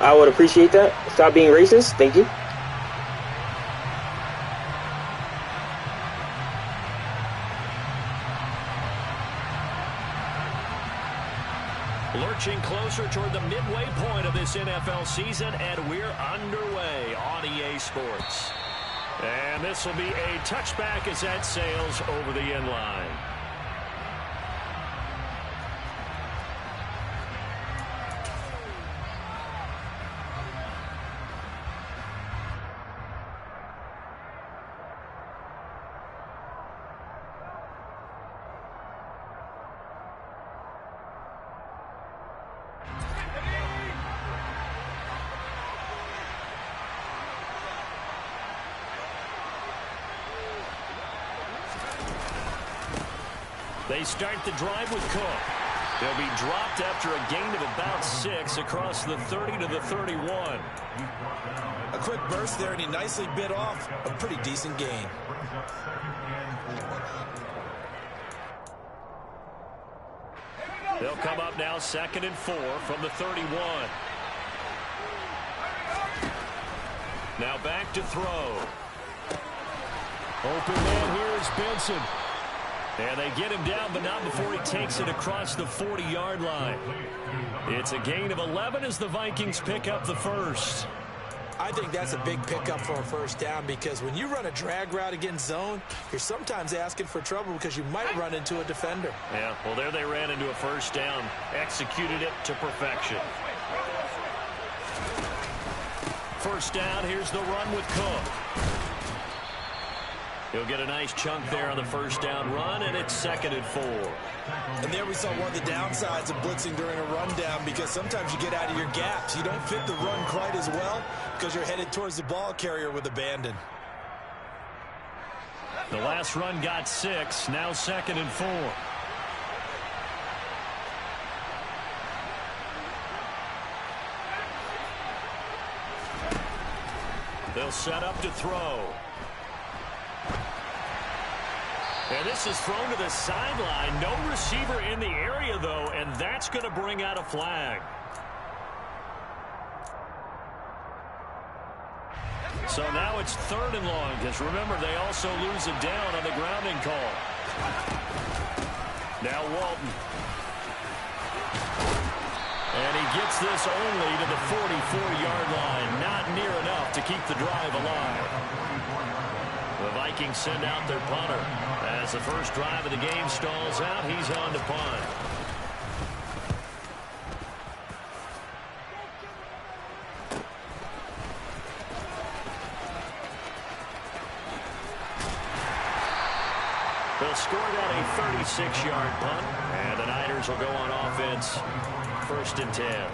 I would appreciate that. Stop being racist. Thank you. Lurching closer toward the midway point of this NFL season, and we're underway on EA Sports. And this will be a touchback as that sails over the end line. They start the drive with Cook. They'll be dropped after a gain of about 6 across the 30 to the 31. A quick burst there, and he nicely bit off a pretty decent gain. They'll come up now 2nd and 4 from the 31. Now back to throw. Open man here is Benson. And they get him down, but not before he takes it across the 40-yard line. It's a gain of 11 as the Vikings pick up the first. I think that's a big pickup for a first down, because when you run a drag route against zone, you're sometimes asking for trouble because you might run into a defender. Yeah, well, there they ran into a first down, executed it to perfection. First down, here's the run with Cook. He'll get a nice chunk there on the first down run, and it's 2nd and 4. And there we saw one of the downsides of blitzing during a rundown, because sometimes you get out of your gaps. You don't fit the run quite as well because you're headed towards the ball carrier with abandon. The last run got 6, now 2nd and 4. They'll set up to throw. And this is thrown to the sideline. No receiver in the area, though, and that's going to bring out a flag. So now it's 3rd and long, because remember, they also lose a down on the grounding call. Now Walton. And he gets this only to the 44-yard line. Not near enough to keep the drive alive. The Vikings send out their punter. As the first drive of the game stalls out, he's on to punt. They'll score that a 36-yard punt, and the Niners will go on offense 1st and 10.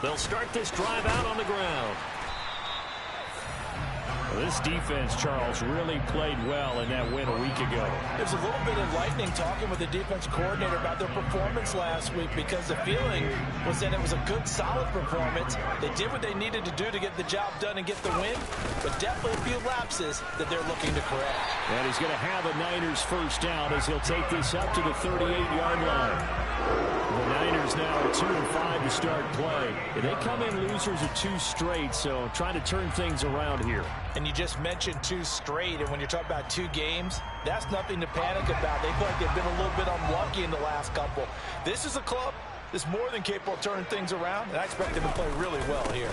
They'll start this drive out on the ground. Well, this defense, Charles, really played well in that win a week ago. There's a little bit enlightening talking with the defense coordinator about their performance last week, because the feeling was that it was a good, solid performance. They did what they needed to do to get the job done and get the win, but definitely a few lapses that they're looking to correct. And he's going to have a Niners first down as he'll take this up to the 38-yard line. The Niners now are 2-5 to start play. They come in losers of 2 straight, so trying to turn things around here. And you just mentioned 2 straight, and when you're talking about 2 games, that's nothing to panic about. They feel like they've been a little bit unlucky in the last couple. This is a club that's more than capable of turning things around, and I expect them to play really well here.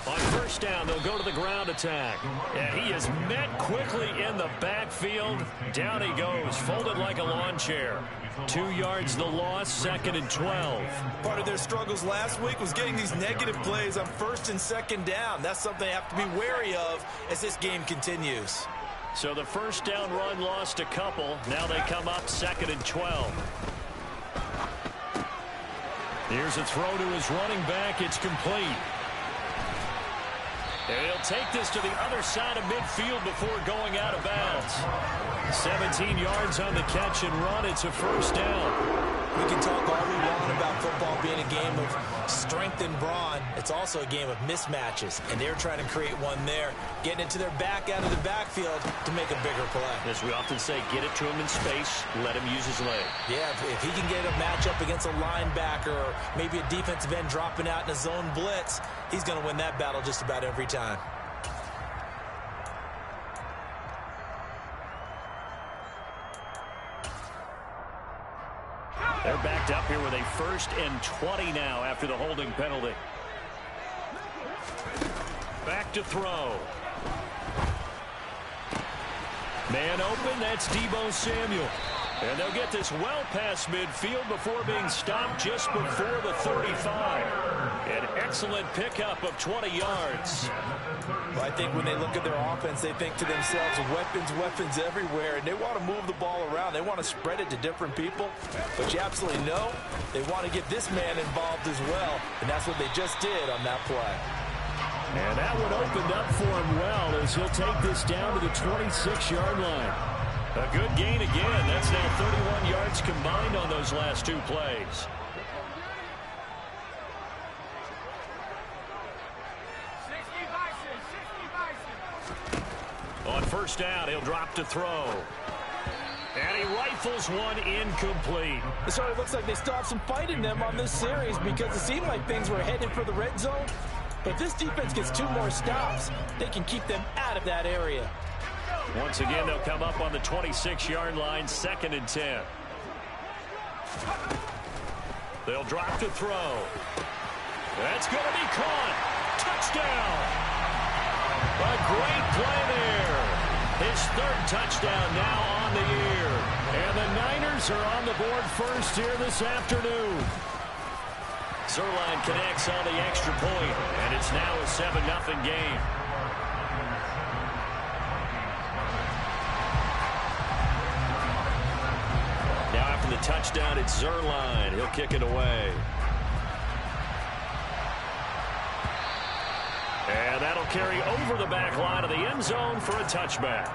On first down, they'll go to the ground attack. And he is met quickly in the backfield. Down he goes, folded like a lawn chair. 2 yards the loss, 2nd and 12. Part of their struggles last week was getting these negative plays on 1st and 2nd down. That's something they have to be wary of as this game continues. So the first down run lost a couple. Now they come up 2nd and 12. Here's a throw to his running back. It's complete. And he'll take this to the other side of midfield before going out of bounds. 17 yards on the catch and run. It's a first down. We can talk all we want about football being a game of strength and brawn. It's also a game of mismatches, and they're trying to create one there, getting it to their back out of the backfield to make a bigger play. As we often say, get it to him in space, let him use his leg. Yeah, if he can get a matchup against a linebacker or maybe a defensive end dropping out in a zone blitz, he's going to win that battle just about every time. They're backed up here with a 1st and 20 now after the holding penalty. Back to throw. Man open, that's Deebo Samuel. And they'll get this well past midfield before being stopped just before the 35. An excellent pickup of 20 yards. Well, I think when they look at their offense, they think to themselves, weapons everywhere, and they want to move the ball around. They want to spread it to different people. But you absolutely know they want to get this man involved as well, and that's what they just did on that play. And that one opened up for him well as he'll take this down to the 26-yard line. A good gain again. That's now 31 yards combined on those last 2 plays. On 1st down, he'll drop to throw. And he rifles one incomplete. It sort of looks like they still have some fight in them on this series because it seemed like things were headed for the red zone. But if this defense gets 2 more stops, they can keep them out of that area. Once again, they'll come up on the 26-yard line, 2nd and 10. They'll drop to throw. That's going to be caught. Touchdown. A great play there. His 3rd touchdown now on the year. And the Niners are on the board first here this afternoon. Zerline connects on the extra point, and it's now a 7-0 game. Now after the touchdown, it's Zerline. He'll kick it away. And that'll carry over the back line of the end zone for a touchback.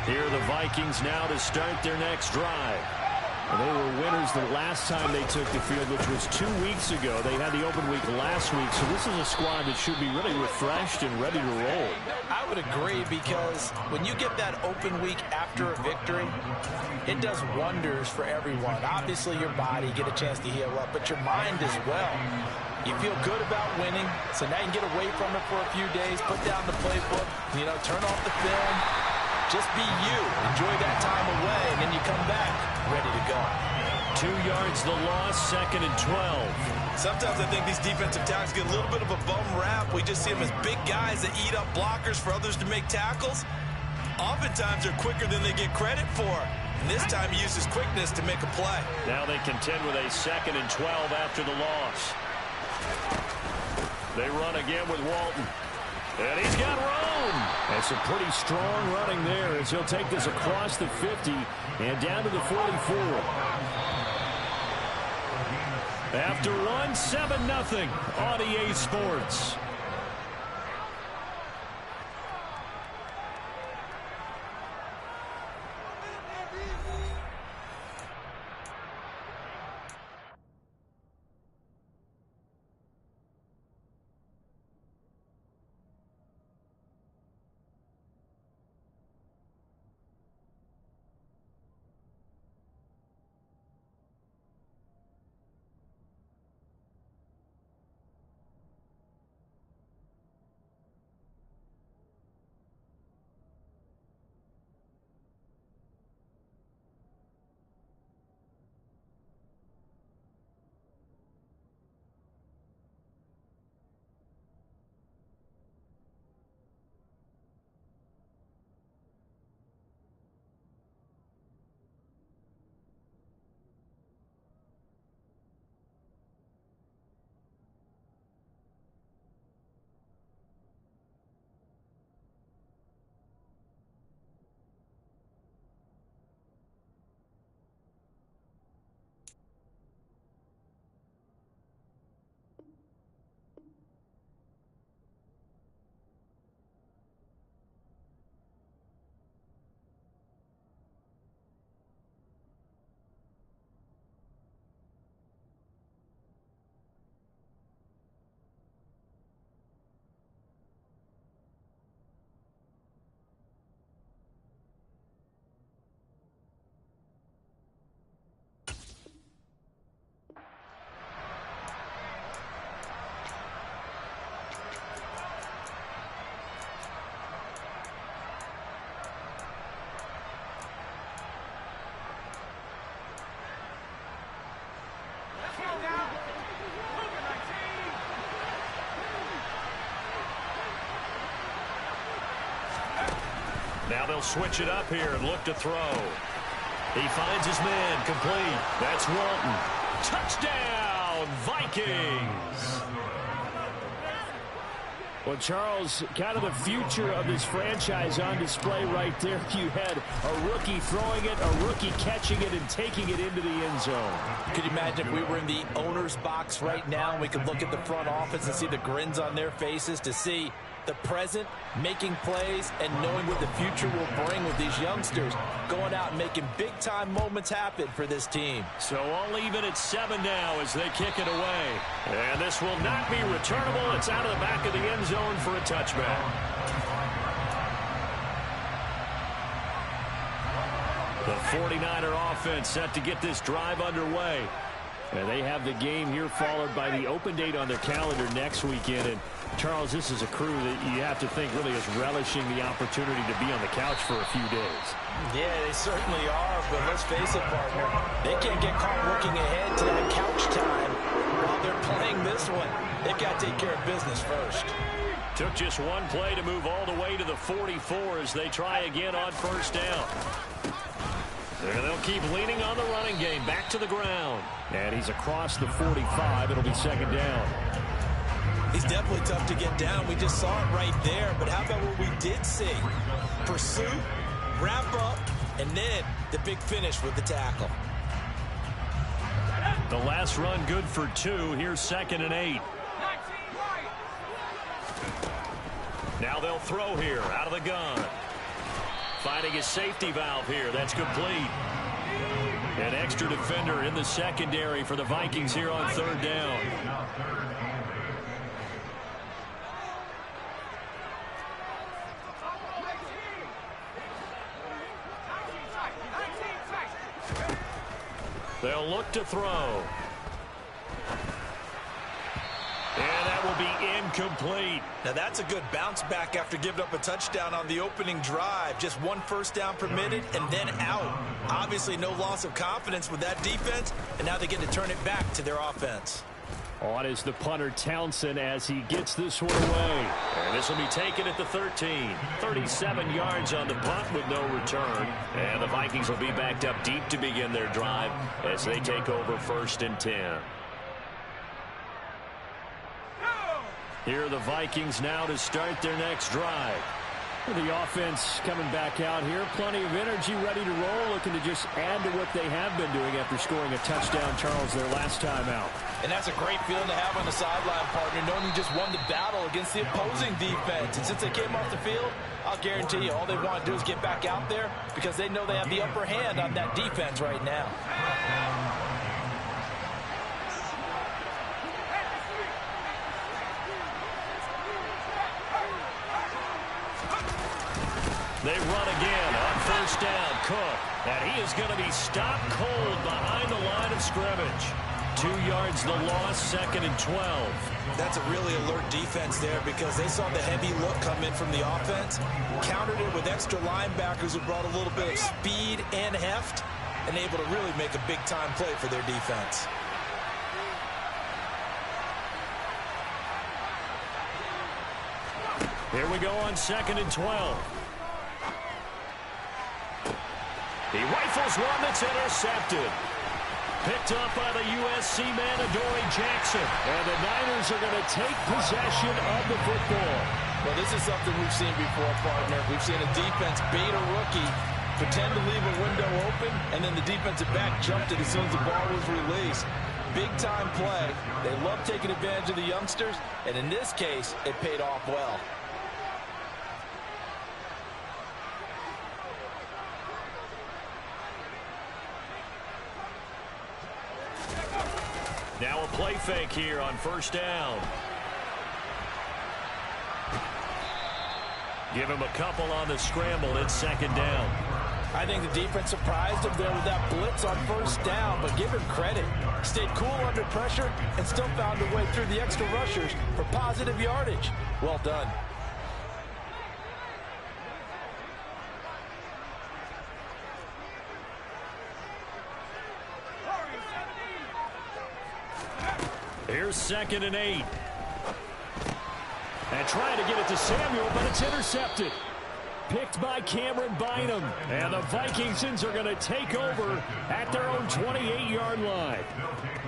Here are the Vikings now to start their next drive. And they were winners the last time they took the field, which was 2 weeks ago. They had the open week last week, so this is a squad that should be really refreshed and ready to roll. I would agree, because when you get that open week after a victory, it does wonders for everyone. Obviously, your body, get a chance to heal up, but your mind as well. You feel good about winning, so now you can get away from it for a few days, put down the playbook, turn off the film. Just be you. Enjoy that time away, and then you come back ready to go. 2 yards the loss, 2nd and 12. Sometimes I think these defensive tackles get a little bit of a bum rap. We just see them as big guys that eat up blockers for others to make tackles. Oftentimes they're quicker than they get credit for. And this time he uses quickness to make a play. Now they contend with a 2nd and 12 after the loss. They run again with Walton. And he's got room. That's a pretty strong running there as he'll take this across the 50 and down to the 44. After one, 7-0 on EA Sports. Now they'll switch it up here and look to throw. He finds his man, complete. That's Walton. Touchdown, Vikings! Well, Charles, kind of the future of this franchise on display right there. You had a rookie throwing it, a rookie catching it, and taking it into the end zone. Could you imagine if we were in the owner's box right now and we could look at the front office and see the grins on their faces, to see the present making plays and knowing what the future will bring with these youngsters going out and making big-time moments happen for this team. So all even at 7 now as they kick it away. And this will not be returnable. It's out of the back of the end zone for a touchback. The 49er offense set to get this drive underway. And they have the game here followed by the open date on their calendar next weekend. And Charles, this is a crew that you have to think really is relishing the opportunity to be on the couch for a few days. Yeah, they certainly are, but let's face it, partner. They can't get caught looking ahead to that couch time while they're playing this one. They've got to take care of business first. Took just one play to move all the way to the 44 as they try again on first down. And they'll keep leaning on the running game. Back to the ground. And he's across the 45. It'll be second down. He's definitely tough to get down. We just saw it right there. But how about what we did see? Pursuit, wrap up, and then the big finish with the tackle. The last run good for 2. Here's 2nd and 8. Now they'll throw here out of the gun. Finding his safety valve here. That's complete. An extra defender in the secondary for the Vikings here on 3rd down. They'll look to throw. And that will be incomplete. Now that's a good bounce back after giving up a touchdown on the opening drive. Just 1 first down permitted and then out. Obviously no loss of confidence with that defense, and now they get to turn it back to their offense. On is the punter Townsend as he gets this one away. And this will be taken at the 13. 37 yards on the punt with no return. And the Vikings will be backed up deep to begin their drive as they take over 1st and 10. Here are the Vikings now to start their next drive. The offense coming back out here. Plenty of energy, ready to roll, looking to just add to what they have been doing after scoring a touchdown, Charles, their last time out. And that's a great feeling to have on the sideline, partner, knowing you just won the battle against the opposing defense. And since they came off the field, I'll guarantee you all they want to do is get back out there because they know they have the upper hand on that defense right now. They run again on first down. Cook. And he is going to be stopped cold behind the line of scrimmage. 2 yards the loss, 2nd and 12. That's a really alert defense there because they saw the heavy look come in from the offense, countered it with extra linebackers who brought a little bit of speed and heft, and able to really make a big-time play for their defense. Here we go on 2nd and 12. He rifles one that's intercepted. Picked up by the USC man, Adoree Jackson. And the Niners are going to take possession of the football. Well, this is something we've seen before, partner. We've seen a defense bait a rookie, pretend to leave a window open, and then the defensive back jumped it as soon as the ball was released. Big-time play. They love taking advantage of the youngsters, and in this case, it paid off well. Now a play fake here on first down. Give him a couple on the scramble. It's 2nd down. I think the defense surprised him there with that blitz on first down, but give him credit. Stayed cool under pressure and still found a way through the extra rushers for positive yardage. Well done. Here's 2nd and 8. And trying to get it to Samuel, but it's intercepted. picked by Cameron Bynum. And the Vikings are going to take over at their own 28-yard line.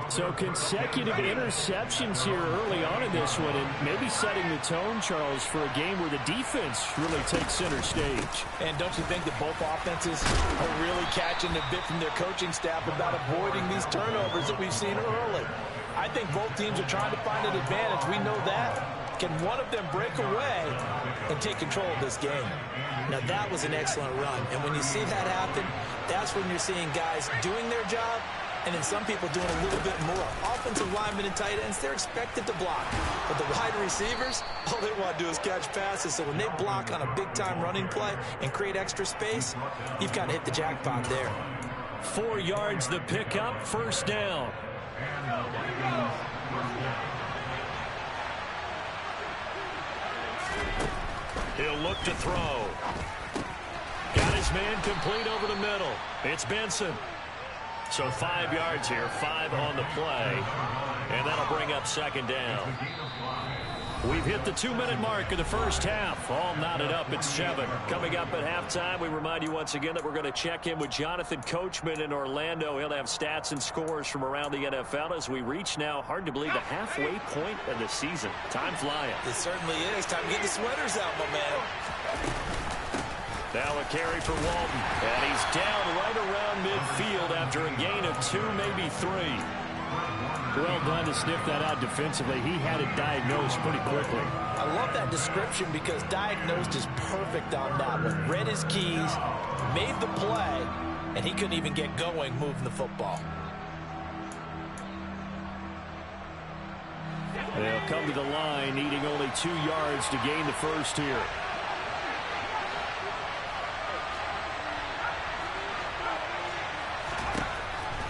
So consecutive interceptions here early on in this one, and maybe setting the tone, Charles, for a game where the defense really takes center stage. And don't you think that both offenses are really catching a bit from their coaching staff about avoiding these turnovers that we've seen early? I think both teams are trying to find an advantage. We know that. Can one of them break away and take control of this game? Now, that was an excellent run. And when you see that happen, that's when you're seeing guys doing their job and then some people doing a little bit more. Offensive linemen and tight ends, they're expected to block. But the wide receivers, all they want to do is catch passes. So when they block on a big-time running play and create extra space, you've kind of hit the jackpot there. 4 yards the pickup, first down. He'll look to throw. Got his man complete over the middle. It's Benson. So 5 yards here, 5 on the play, and that'll bring up second down. We've hit the 2-minute mark of the first half. All knotted up at 7. Coming up at halftime, we remind you once again that we're going to check in with Jonathan Coachman in Orlando. He'll have stats and scores from around the NFL as we reach now, hard to believe, the halfway point of the season. Time flying. It certainly is. Time to get the sweaters out, my man. Now a carry for Walton, and he's down right around midfield after a gain of 2, maybe 3. Well done to sniff that out defensively. He had it diagnosed pretty quickly. I love that description because diagnosed is perfect on that one. Read his keys, made the play, and he couldn't even get going moving the football. They'll come to the line needing only 2 yards to gain the first here.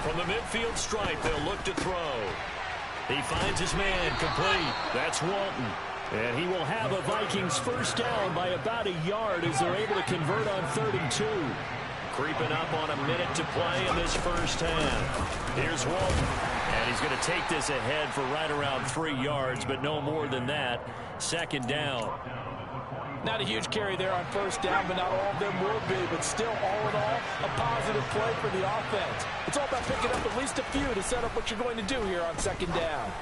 From the midfield stripe, they'll look to throw. He finds his man complete. That's Walton. And he will have a Vikings first down by about a yard as they're able to convert on 3rd and 2. Creeping up on a minute to play in this first half. Here's Walton. And he's going to take this ahead for right around 3 yards, but no more than that. Second down. Not a huge carry there on first down, but not all of them will be. But still, all in all, a positive play for the offense. It's all about picking up at least a few to set up what you're going to do here on second down.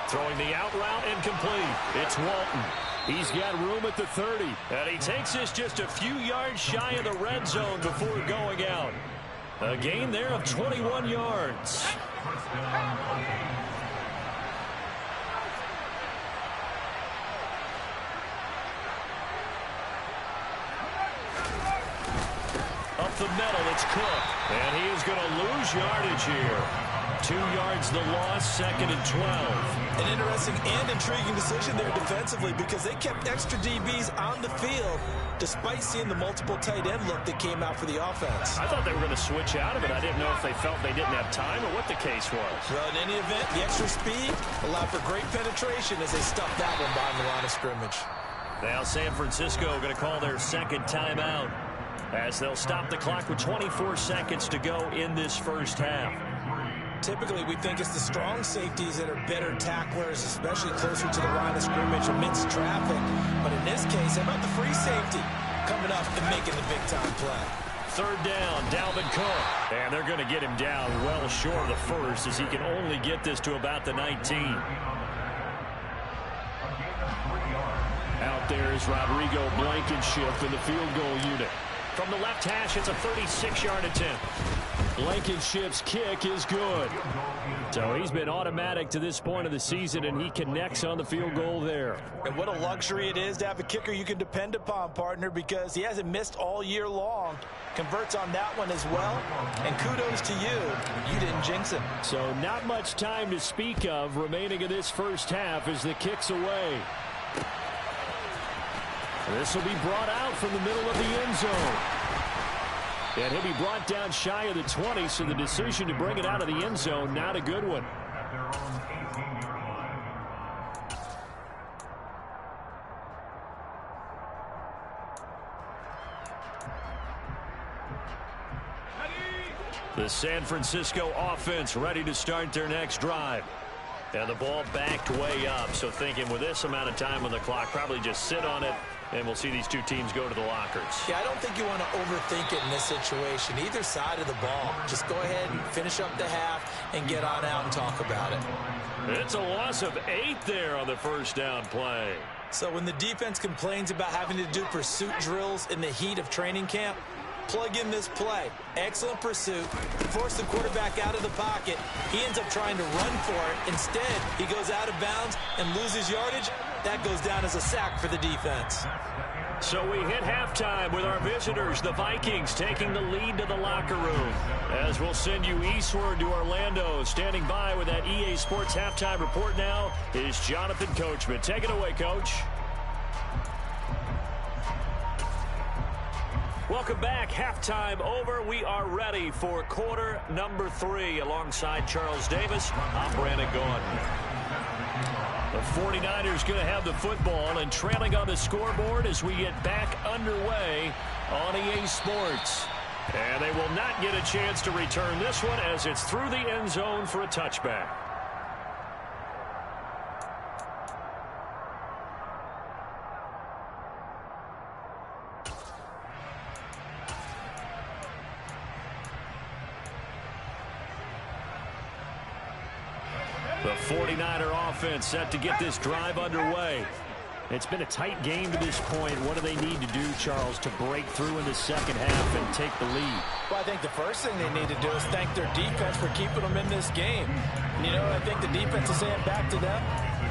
Throwing the out route incomplete. It's Walton. He's got room at the 30. And he takes this just a few yards shy of the red zone before going out. A gain there of 21 yards. Up the middle, it's Cook. And he is going to lose yardage here. 2 yards the loss, 2nd and 12. An interesting and intriguing decision there defensively because they kept extra DBs on the field despite seeing the multiple tight end look that came out for the offense. I thought they were going to switch out of it. I didn't know if they felt they didn't have time or what the case was. Well, in any event, the extra speed allowed for great penetration as they stuffed that one behind the line of scrimmage. Now San Francisco going to call their second timeout as they'll stop the clock with 24 seconds to go in this first half. Typically, we think it's the strong safeties that are better tacklers, especially closer to the line of scrimmage amidst traffic. But in this case, how about the free safety coming up and making the big-time play? 3rd down, Dalvin Cook. And they're going to get him down well short of the first as he can only get this to about the 19. Out there is Rodrigo Blankenship in the field goal unit. From the left hash, it's a 36-yard attempt. Blankenship's kick is good. So he's been automatic to this point of the season, and he connects on the field goal there. And what a luxury it is to have a kicker you can depend upon, partner, because he hasn't missed all year long. Converts on that one as well. And kudos to you. You didn't jinx him. So not much time to speak of remaining in this first half as the kick's away. This will be brought out from the middle of the end zone. And he'll be brought down shy of the 20, so the decision to bring it out of the end zone, not a good one. The San Francisco offense ready to start their next drive. And the ball backed way up, so thinking with this amount of time on the clock, probably just sit on it And we'll see these two teams go to the lockers. Yeah, I don't think you want to overthink it in this situation. Either side of the ball. Just go ahead and finish up the half and get on out and talk about it. It's a loss of 8 there on the first down play. So when the defense complains about having to do pursuit drills in the heat of training camp, plug in this play. Excellent pursuit. Force the quarterback out of the pocket. He ends up trying to run for it. Instead, he goes out of bounds and loses yardage. That goes down as a sack for the defense. So we hit halftime with our visitors, the Vikings, taking the lead to the locker room. As we'll send you eastward to Orlando. Standing by with that EA Sports halftime report now is Jonathan Coachman. Take it away, Coach. Welcome back. Halftime over. We are ready for quarter number 3. Alongside Charles Davis, I'm Brandon Gaudin. The 49ers going to have the football and trailing on the scoreboard as we get back underway on EA Sports. And they will not get a chance to return this one as it's through the end zone for a touchback. The 49er offense set to get this drive underway. It's been a tight game to this point. What do they need to do, Charles, to break through in the second half and take the lead? Well, I think the first thing they need to do is thank their defense for keeping them in this game. And, you know, I think the defense is saying back to them,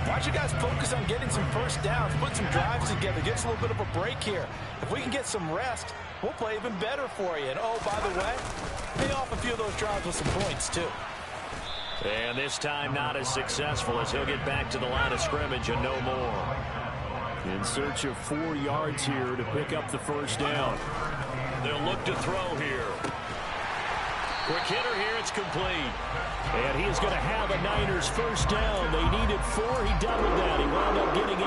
why don't you guys focus on getting some first downs, put some drives together, get us a little bit of a break here. If we can get some rest, we'll play even better for you. And, oh, by the way, pay off a few of those drives with some points, too. And this time not as successful as he'll get back to the line of scrimmage and no more. In search of 4 yards here to pick up the first down. They'll look to throw here. Quick hitter here, it's complete. And he is going to have a Niners first down. They needed 4, he doubled that. He wound up getting 8.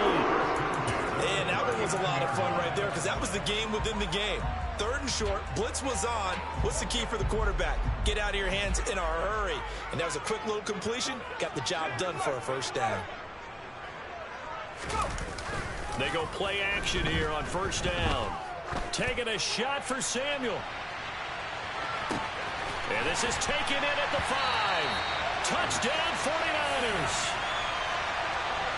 And that one was a lot of fun right there because that was the game within the game. 3rd and short, blitz was on. What's the key for the quarterback? Get out of your hands in a hurry. And that was a quick little completion. Got the job done for a first down. They go play action here on first down. Taking a shot for Samuel. And this is taken in at the 5. Touchdown 49ers.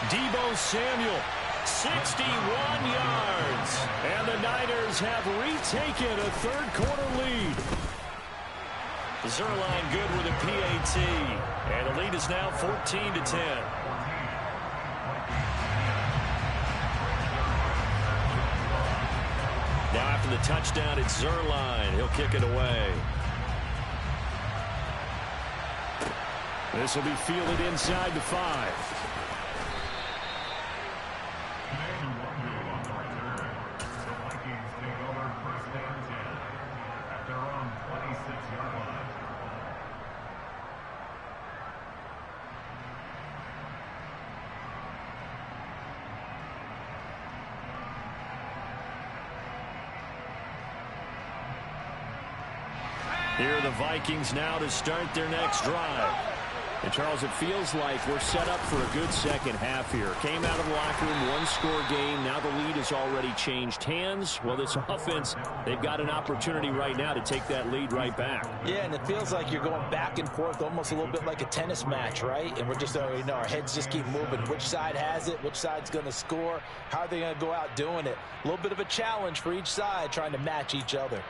Deebo Samuel, 61 yards. And the Niners have retaken a third-quarter lead. Zerline good with a PAT. And the lead is now 14-10. Now after the touchdown, it's Zerline. He'll kick it away. This will be fielded inside the 5. Here are the Vikings now to start their next drive. And, Charles, it feels like we're set up for a good second half here. Came out of the locker room, 1-score game. Now the lead has already changed hands. Well, this offense, they've got an opportunity right now to take that lead right back. Yeah, and it feels like you're going back and forth almost a little bit like a tennis match, right? And we're just, you know, our heads just keep moving. Which side has it? Which side's going to score? How are they going to go out doing it? A little bit of a challenge for each side trying to match each other.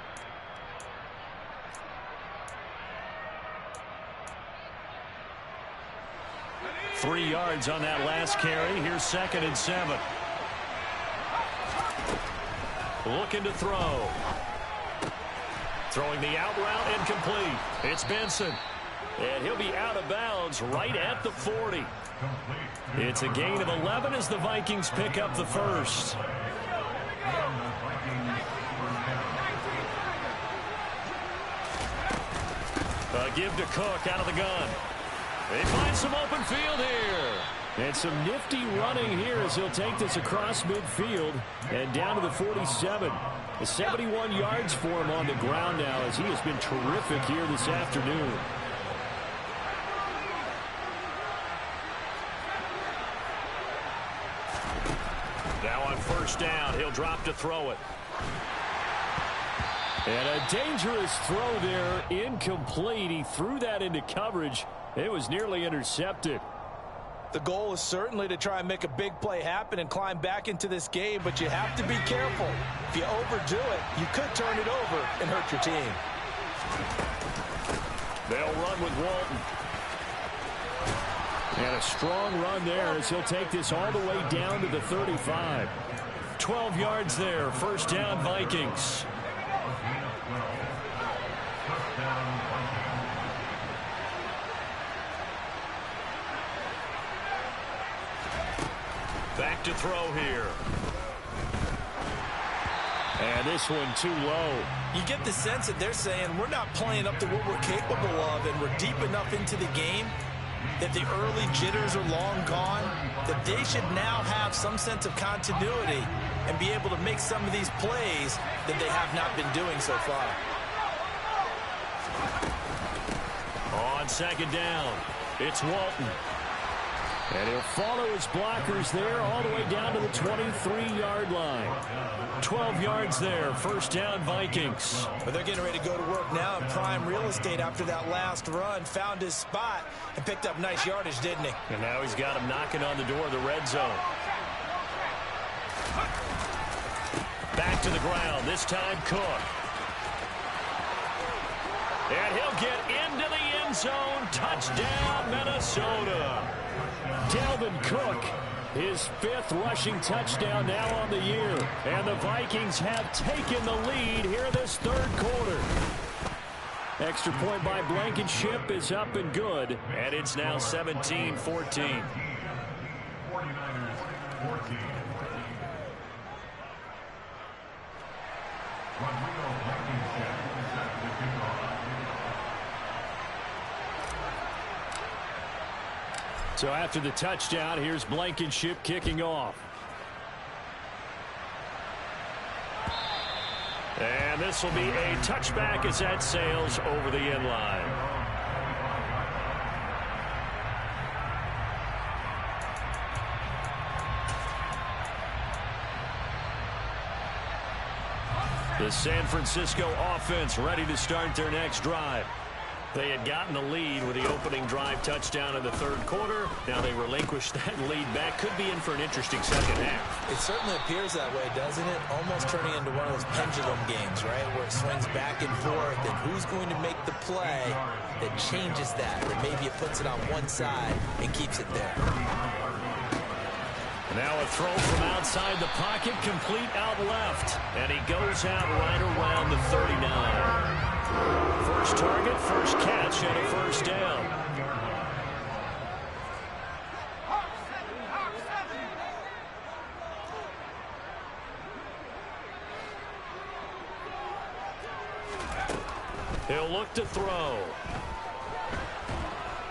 Three yards on that last carry. Here's 2nd and 7. Looking to throw. Throwing the out route, incomplete. It's Benson. And he'll be out of bounds right at the 40. It's a gain of 11 as the Vikings pick up the first. A give to Cook out of the gun. They find some open field here. And some nifty running here as he'll take this across midfield and down to the 47. 71 yards for him on the ground now as he has been terrific here this afternoon. Now on first down, he'll drop to throw it. And a dangerous throw there, incomplete. He threw that into coverage. It was nearly intercepted. The goal is certainly to try and make a big play happen and climb back into this game, but you have to be careful. If you overdo it, you could turn it over and hurt your team. They'll run with Walton. And a strong run there as he'll take this all the way down to the 35. 12 yards there, first down Vikings. Back to throw here. And this one too low. You get the sense that they're saying we're not playing up to what we're capable of, and we're deep enough into the game that the early jitters are long gone, that they should now have some sense of continuity and be able to make some of these plays that they have not been doing so far. On second down, it's Walton. And he'll follow his blockers there all the way down to the 23-yard line. 12 yards there, first down Vikings. But they're getting ready to go to work now in prime real estate after that last run. Found his spot and picked up nice yardage, didn't he? And now he's got him knocking on the door of the red zone. Back to the ground, this time Cook. And he'll get into the end zone. Touchdown, Minnesota. Dalvin Cook, his 5th rushing touchdown now on the year. And the Vikings have taken the lead here in this 3rd quarter. Extra point by Blankenship is up and good. And it's now 17-14. 49ers 14. Rodrigo Blankenship set the kickoff. So after the touchdown, here's Blankenship kicking off. And this will be a touchback as that sails over the end line. The San Francisco offense ready to start their next drive. They had gotten the lead with the opening drive touchdown in the 3rd quarter. Now they relinquish that lead back. Could be in for an interesting second half. It certainly appears that way, doesn't it? Almost turning into one of those pendulum games, right? Where it swings back and forth, and who's going to make the play that changes that? Or maybe it puts it on one side and keeps it there. Now a throw from outside the pocket, complete out left. And he goes out right around the 39. First target, first catch, and a first down. He'll look to throw.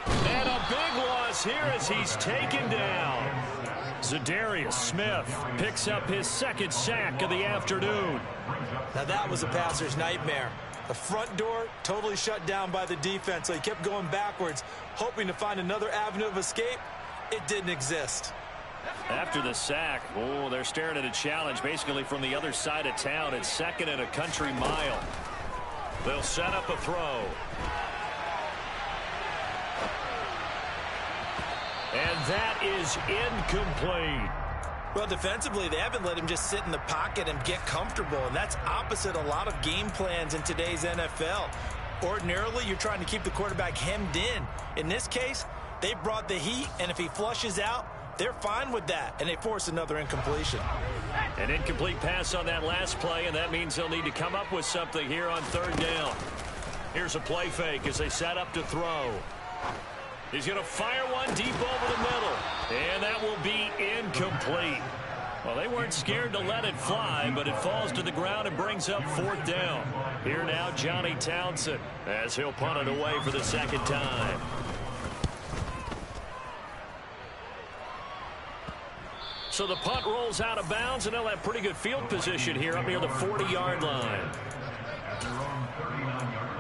And a big loss here as he's taken down. Zadarius Smith picks up his 2nd sack of the afternoon. Now that was a passer's nightmare. The front door totally shut down by the defense, so he kept going backwards, hoping to find another avenue of escape. It didn't exist. After the sack, oh, they're staring at a challenge basically from the other side of town. It's 2nd and a country mile. They'll set up a throw. And that is incomplete. Well, defensively, they haven't let him just sit in the pocket and get comfortable, and that's opposite a lot of game plans in today's NFL. Ordinarily, you're trying to keep the quarterback hemmed in. In this case, they brought the heat, and if he flushes out, they're fine with that, and they force another incompletion. An incomplete pass on that last play, and that means they'll need to come up with something here on 3rd down. Here's a play fake as they set up to throw. He's going to fire one deep over the middle, and that will be incomplete. Well, they weren't scared to let it fly, but it falls to the ground and brings up 4th down. Here now, Johnny Townsend, as he'll punt it away for the 2nd time. So the punt rolls out of bounds, and they'll have pretty good field position here up near the 40-yard line. At their own 39-yard line.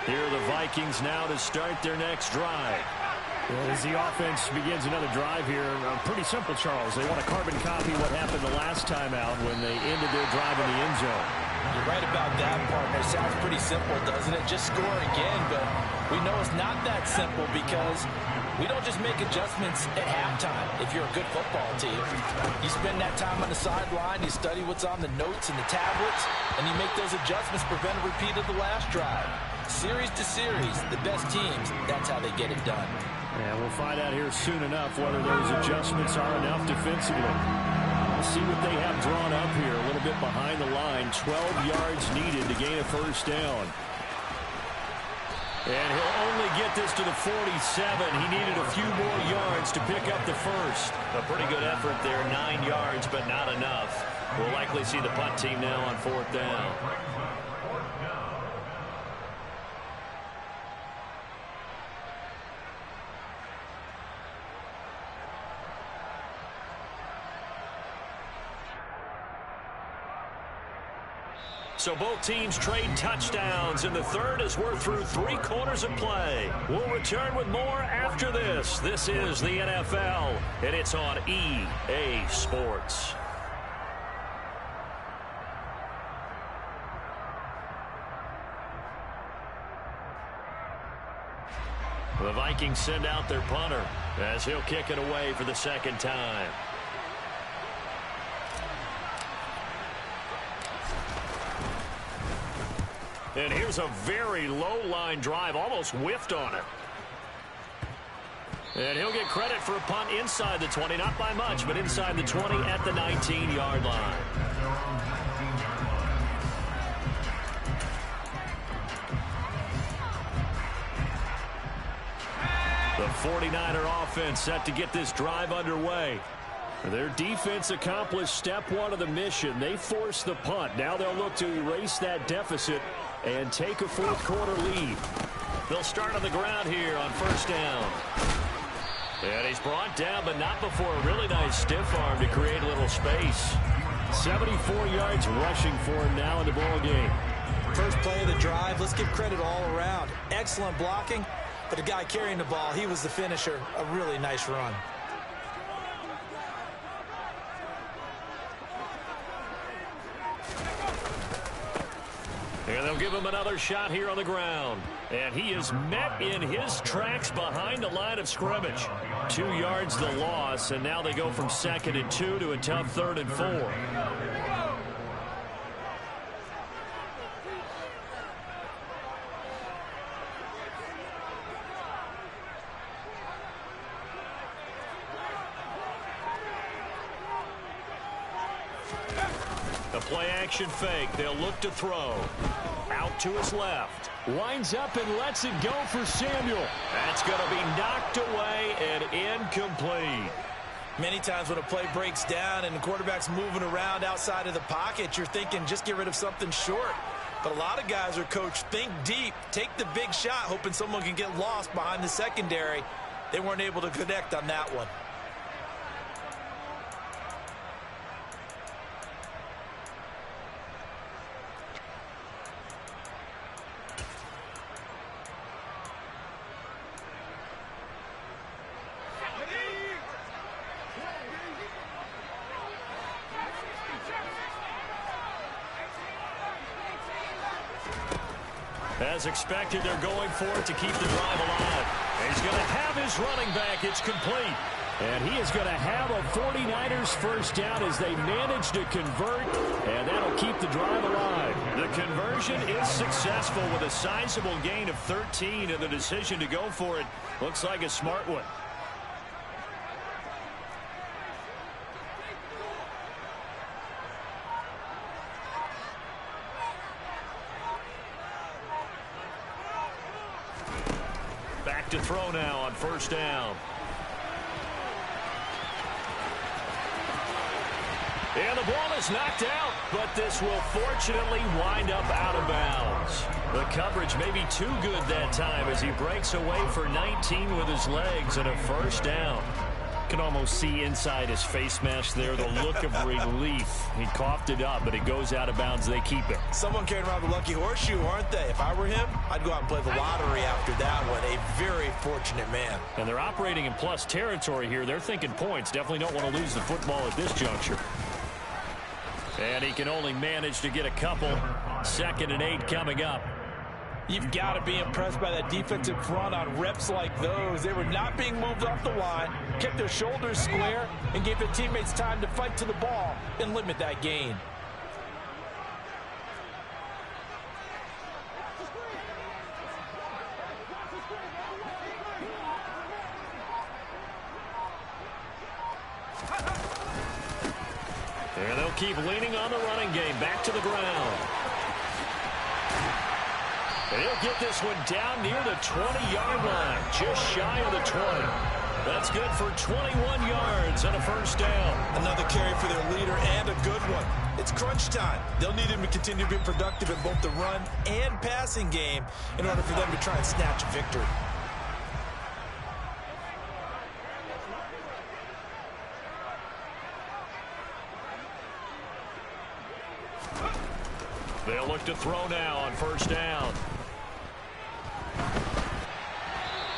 Here are the Vikings now to start their next drive. Well, as the offense begins another drive here, pretty simple, Charles. They want to carbon copy what happened the last time out when they ended their drive in the end zone. You're right about that, partner. It sounds pretty simple, doesn't it? Just score again, but we know it's not that simple because we don't just make adjustments at halftime if you're a good football team. You spend that time on the sideline, you study what's on the notes and the tablets, and you make those adjustments, prevent a repeat of the last drive. Series to series, the best teams, that's how they get it done. And we'll find out here soon enough whether those adjustments are enough defensively. We'll see what they have drawn up here. A little bit behind the line. 12 yards needed to gain a first down. And he'll only get this to the 47. He needed a few more yards to pick up the first. A pretty good effort there. 9 yards, but not enough. We'll likely see the punt team now on fourth down. So both teams trade touchdowns in the third as we're through 3 quarters of play. We'll return with more after this. This is the NFL, and it's on EA Sports. The Vikings send out their punter as he'll kick it away for the second time. And here's a very low-line drive, almost whiffed on it. And he'll get credit for a punt inside the 20, not by much, but inside the 20 at the 19-yard line. The 49er offense set to get this drive underway. Their defense accomplished step one of the mission. They forced the punt. Now they'll look to erase that deficit and take a fourth quarter lead. They'll start on the ground here on first down. And he's brought down, but not before a really nice stiff arm to create a little space. 74 yards rushing for him now in the ball game. First play of the drive, let's give credit all around. Excellent blocking, but the guy carrying the ball, he was the finisher. A really nice run. And they'll give him another shot here on the ground. And he is met in his tracks behind the line of scrimmage. 2 yards the loss, and now they go from 2nd and 2 to a tough 3rd and 4. The play-action fake. They'll look to throw. Out to his left. Winds up and lets it go for Samuel. That's going to be knocked away and incomplete. Many times when a play breaks down and the quarterback's moving around outside of the pocket, you're thinking just get rid of something short. But a lot of guys are coached, think deep, take the big shot, hoping someone can get lost behind the secondary. They weren't able to connect on that one. As expected, they're going for it to keep the drive alive. He's going to have his running back. It's complete. And he is going to have a 49ers first down as they manage to convert, and that'll keep the drive alive. The conversion is successful with a sizable gain of 13, and the decision to go for it looks like a smart one. Back to throw now on first down. And the ball is knocked out, but this will fortunately wind up out of bounds. The coverage may be too good that time as he breaks away for 19 with his legs and a first down. can almost see inside his face mask there, the look of relief. He coughed it up, but it goes out of bounds. They keep it. Someone carrying around the lucky horseshoe, aren't they? If I were him, I'd go out and play the lottery after that one. A very fortunate man. And they're operating in plus territory here. They're thinking points. Definitely don't want to lose the football at this juncture. And he can only manage to get a couple. 2nd and 8 coming up. You've got to be impressed by that defensive front on reps like those. They were not being moved off the line, kept their shoulders square, and gave their teammates time to fight to the ball and limit that gain. And they'll keep leaning on the running game. Back to the ground. He'll get this one down near the 20-yard line, just shy of the 20. That's good for 21 yards and a first down. Another carry for their leader and a good one. It's crunch time. They'll need him to continue to be productive in both the run and passing game in order for them to try and snatch a victory. They'll look to throw now on first down.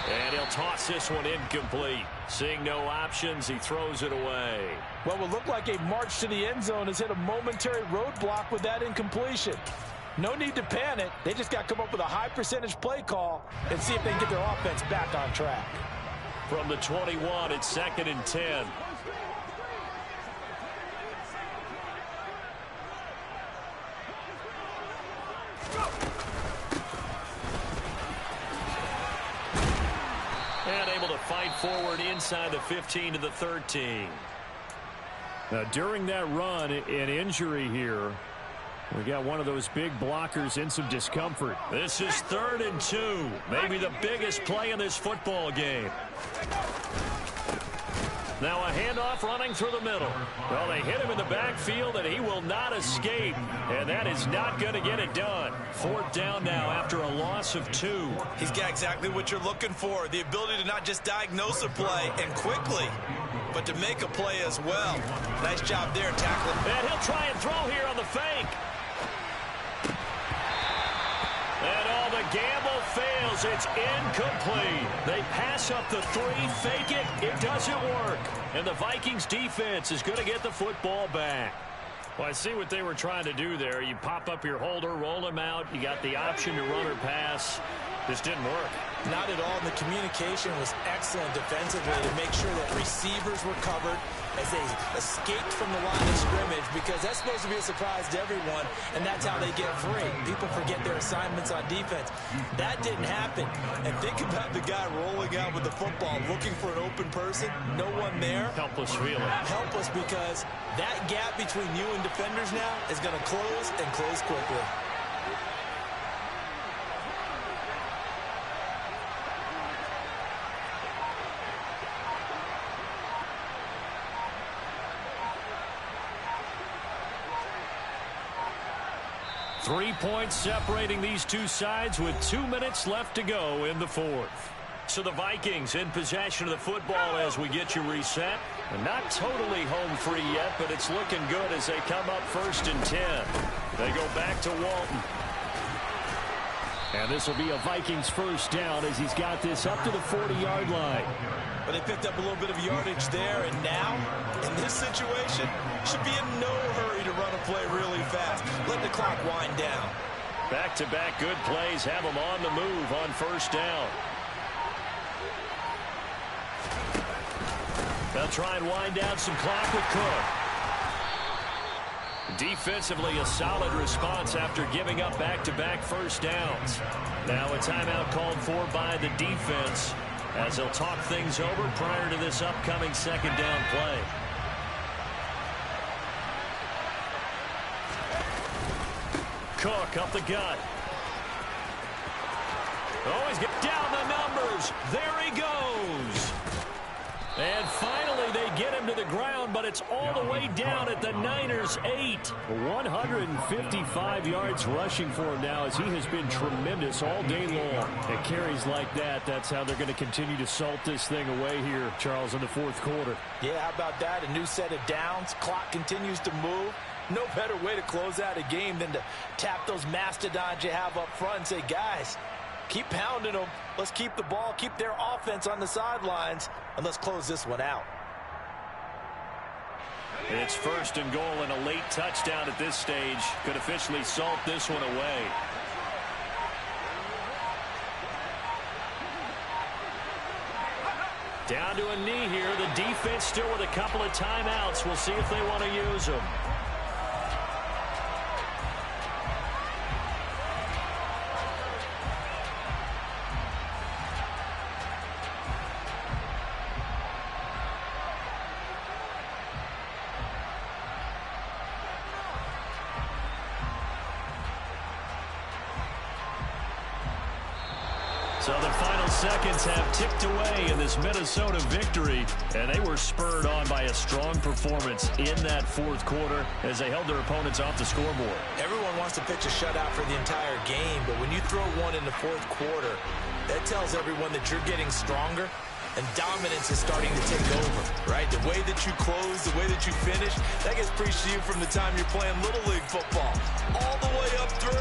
And he'll toss this one incomplete. Seeing no options, he throws it away. What will look like a march to the end zone has hit a momentary roadblock with that incompletion. No need to panic. They just got to come up with a high percentage play call and see if they can get their offense back on track. From the 21, it's 2nd and 10. And able to fight forward inside the 15 to the 13. Now, during that run, an injury here. We got one of those big blockers in some discomfort. This is 3rd and 2. Maybe the biggest play in this football game. Now a handoff running through the middle. Well, they hit him in the backfield, and he will not escape. And that is not going to get it done. 4th down now after a loss of 2. He's got exactly what you're looking for. The ability to not just diagnose a play and quickly, but to make a play as well. Nice job there tackling. And he'll try and throw here on the fake. And all the gamble fails. It's incomplete. They pass up the 3, fake it. It doesn't work. And the Vikings defense is going to get the football back. Well, I see what they were trying to do there. You pop up your holder, roll him out. You got the option to run or pass. This didn't work. Not at all. And the communication was excellent defensively to make sure that receivers were covered as they escaped from the line of scrimmage, because that's supposed to be a surprise to everyone, and that's how they get free. People forget their assignments on defense. That didn't happen. And think about the guy rolling out with the football, looking for an open person, no one there. Helpless feeling. Helpless, because that gap between you and defenders now is going to close and close quickly. Three points separating these two sides with 2 minutes left to go in the 4th. So the Vikings in possession of the football as we get you reset. And not totally home free yet, but it's looking good as they come up 1st and 10. They go back to Walton. And this will be a Vikings first down as he's got this up to the 40-yard line. But they picked up a little bit of yardage there, and now, in this situation, should be in no hurry to run a play really fast. Let the clock wind down. Back-to-back good plays have them on the move on 1st down. They'll try and wind down some clock with Cook. Defensively, a solid response after giving up back-to-back first downs. Now a timeout called for by the defense as they'll talk things over prior to this upcoming 2nd down play. Cook up the gut. Oh, he's getting down the numbers. There he goes. And finally, they get him to the ground, but it's all the way down at the Niners' 8. 155 yards rushing for him now as he has been tremendous all day long. At carries like that, that's how they're going to continue to salt this thing away here, Charles, in the fourth quarter. Yeah, how about that? A new set of downs. Clock continues to move. No better way to close out a game than to tap those mastodons you have up front and say, guys, keep pounding them. Let's keep the ball, keep their offense on the sidelines, and let's close this one out. It's first and goal and a late touchdown at this stage. Could officially salt this one away. Down to a knee here. The defense still with a couple of timeouts. We'll see if they want to use them. So the final seconds have ticked away in this Minnesota victory, and they were spurred on by a strong performance in that fourth quarter as they held their opponents off the scoreboard. Everyone wants to pitch a shutout for the entire game, but when you throw one in the fourth quarter, that tells everyone that you're getting stronger and dominance is starting to take over, right? The way that you close, the way that you finish, that gets preached to you from the time you're playing Little League football all the way up through.